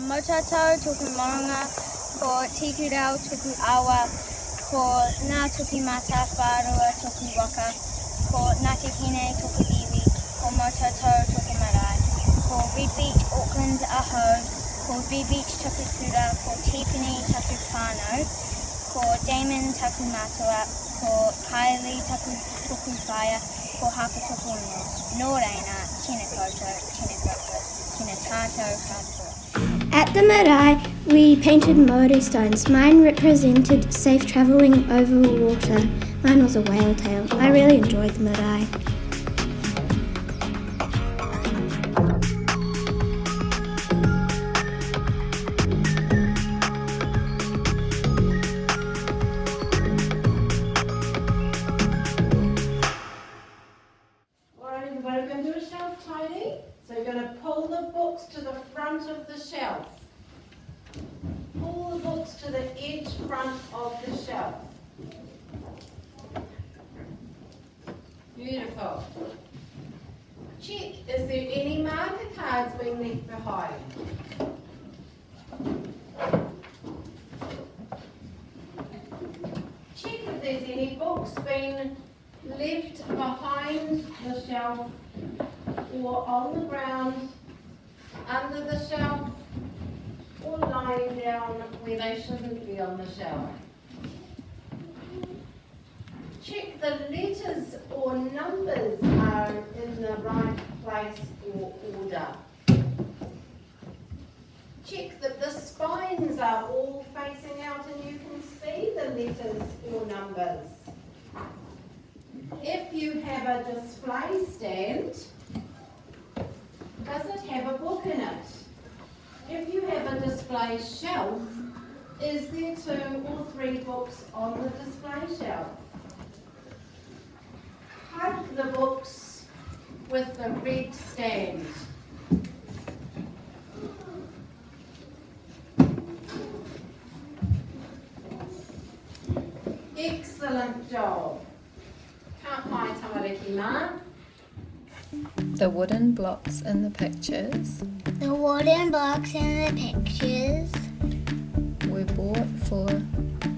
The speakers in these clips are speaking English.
Motato tuku moronga, ko tiku rau tuku awa, ko ngā tuki mata whārua tuku waka, ko Ngāti Hine tuku iwi, ko Motato tuku marae, ko Red Beach Auckland aho, ko Red Beach tuku kura, ko Tipini tuku whānau, ko Damon tuku matua, ko Kylie tuku whaia, ko Haka tuku ingo. Nō reina, tēnā koutou, tēnā koutou, tēnā tātou katoa. At the marae, we painted Māori stones. Mine represented safe travelling over water. Mine was a whale tail. I really enjoyed the marae. We're going to do a shelf tidy. So you're going to pull the books to the front of the shelf. Pull the books to the edge front of the shelf. Beautiful. Check, is there any marker cards being left behind? Check if there's any books being left behind the shelf or on the ground, under the shelf, or lying down where they shouldn't be on the shelf. Check the letters or numbers are in the right place or order. Check that the spines are all facing out and you can see the letters or numbers. If you have a display stand, does it have a book in it? If you have a display shelf, is there 2 or 3 books on the display shelf? Hug the books with the red stand. Excellent job. Kai tamariki mā. The wooden blocks in the pictures The wooden blocks in the pictures were bought for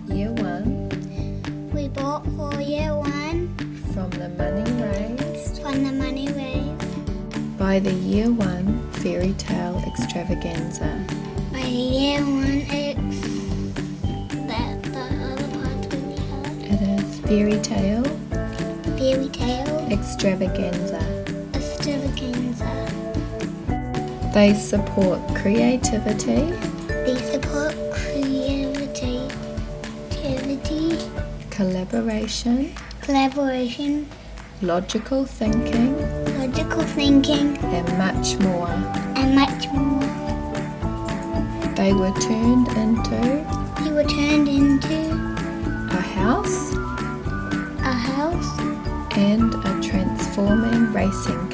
year 1 we bought for year 1 from the money raised from the money raised by the year 1 fairy tale extravaganza. by the year 1 that the other part will be heard. It is fairy tale extravaganza. They support creativity, collaboration, logical thinking, and much more. They were turned into a house and a transforming racing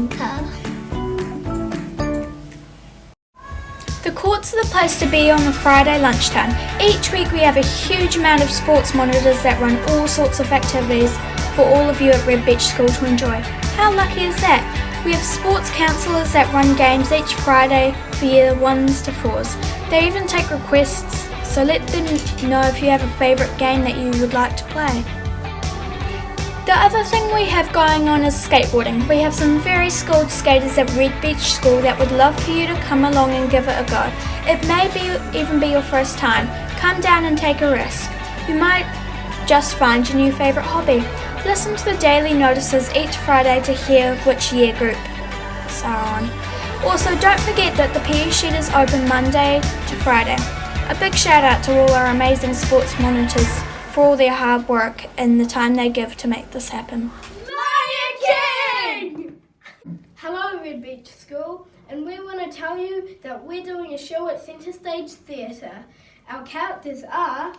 car. The courts are the place to be on a Friday lunchtime. Each week we have a huge amount of sports monitors that run all sorts of activities for all of you at Red Beach School to enjoy. How lucky is that? We have sports counsellors that run games each Friday for year 1s to 4s. They even take requests, so let them know if you have a favourite game that you would like to play. The other thing we have going on is skateboarding. We have some very skilled skaters at Red Beach School that would love for you to come along and give it a go. It may even be your first time. Come down and take a risk. You might just find your new favourite hobby. Listen to the daily notices each Friday to hear which year group are on. Also, don't forget that the PE sheet is open Monday to Friday. A big shout out to all our amazing sports monitors for all their hard work and the time they give to make this happen. Lion King! Hello Red Beach School, and we want to tell you that we're doing a show at Centre Stage Theatre. Our characters are,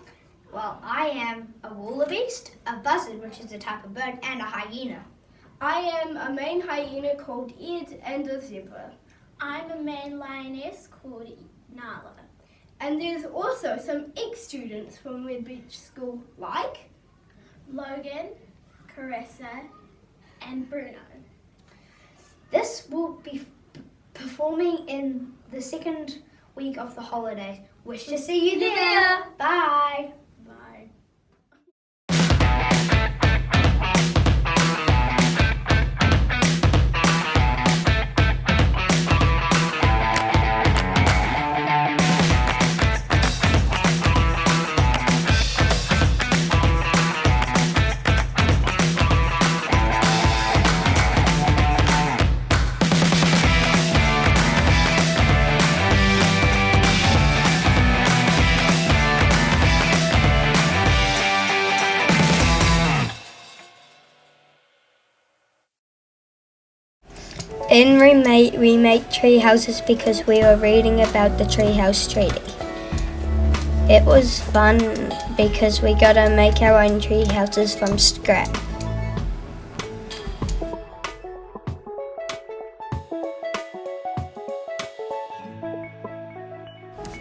well, I am a wildebeest, a buzzard, which is a type of bird, and a hyena. I am a main hyena called Ed and a zebra. I'm a main lioness called Nala. And there's also some ex-students from Red Beach School like Logan, Carissa, and Bruno. This will be performed performing in the second week of the holidays. Wish to see you there. Bye. Bye. In we make tree houses because we were reading about the Treehouse Treaty. It was fun because we got to make our own tree houses from scratch.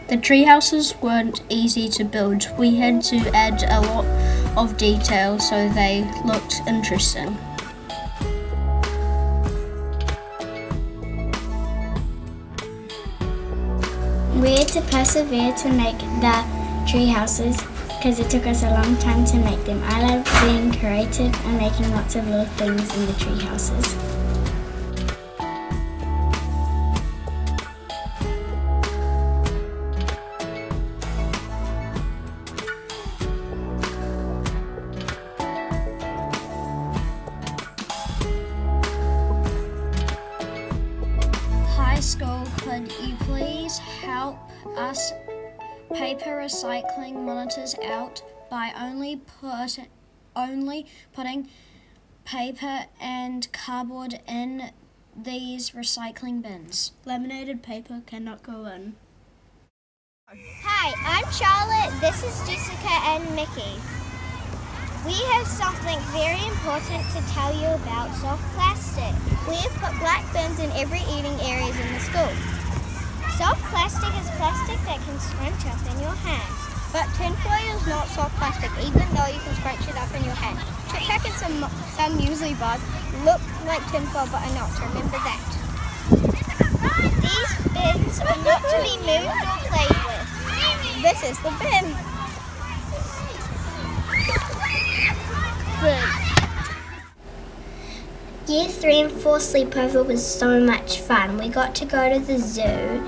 The tree houses weren't easy to build. We had to add a lot of detail so they looked interesting. We had to persevere to make the tree houses because it took us a long time to make them. I love being creative and making lots of little things in the tree houses. High school, could you please help us paper recycling monitors out by only putting paper and cardboard in these recycling bins? Laminated paper cannot go in. Hi, I'm Charlotte. This is Jessica and Nikki. We have something very important to tell you about soft plastic. We have put black bins in every eating areas in the school. Soft plastic is plastic that can scrunch up in your hand. But tinfoil is not soft plastic, even though you can scrunch it up in your hand. Chip pack and some muesli bars look like tinfoil but are not, so remember that. These bins are not to be moved or played with. This is the bin. Year 3 and 4 sleepover was so much fun. We got to go to the zoo.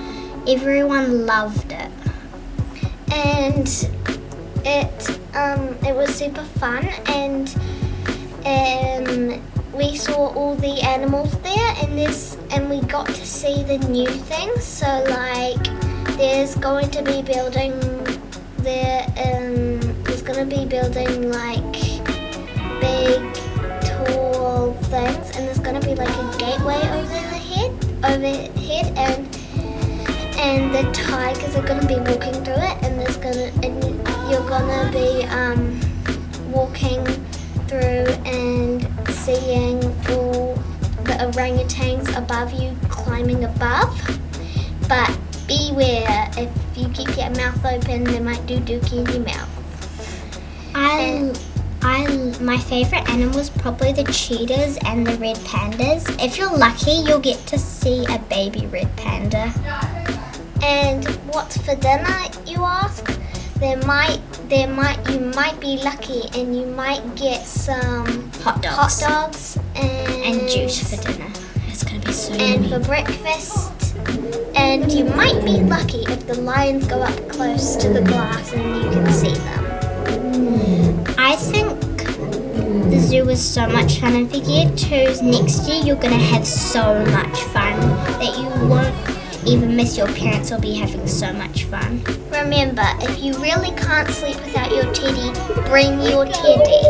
Everyone loved it. And it was super fun, and we saw all the animals there, and we got to see the new things. So like there's going to be building like big tall things, and there's going to be like a gateway overhead, and the tigers are going to be walking through it, and you're going to be walking through and seeing all the orangutans above you climbing above. But beware, if you keep your mouth open, they might do dookie in your mouth. My favourite animal is probably the cheetahs and the red pandas. If you're lucky, you'll get to see a baby red panda. And what's for dinner, you ask? You might be lucky, and you might get some Hot dogs. and juice for dinner. It's going to be so and yummy. for breakfast. And you might be lucky if the lions go up close to the glass and you can see them. I think the zoo was so much fun, and for year 2s next year you're going to have so much fun that you won't even miss your parents. Will be having so much fun. Remember, if you really can't sleep without your teddy, bring your teddy.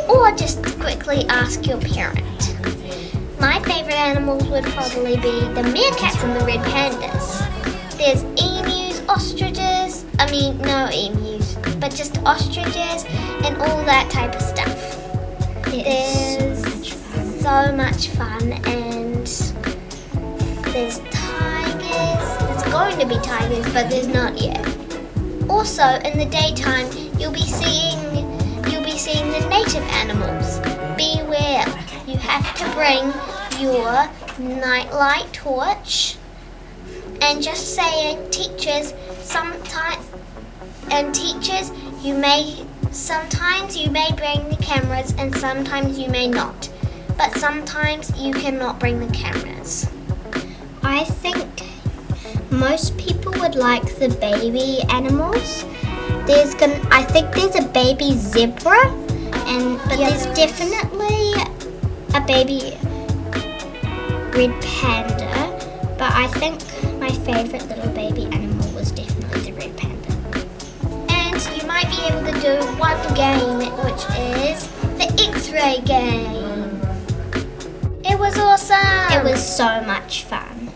Or just quickly ask your parent. My favourite animals would probably be the meerkats and the red pandas. There's emus, ostriches, no emus, but just ostriches and all that type of stuff. There's so much fun, and there's tigers. There's going to be tigers, but there's not yet. Also, in the daytime, you'll be seeing the native animals. Beware, you have to bring your nightlight torch And just saying, teachers, sometimes you may bring the cameras and sometimes you may not. But sometimes you cannot bring the cameras. I think most people would like the baby animals. I think there's a baby zebra, but there's definitely a baby red panda. But I think my favourite little baby animal was definitely the red panda. And you might be able to do one game, which is the X-ray game. It was awesome. It was so much fun.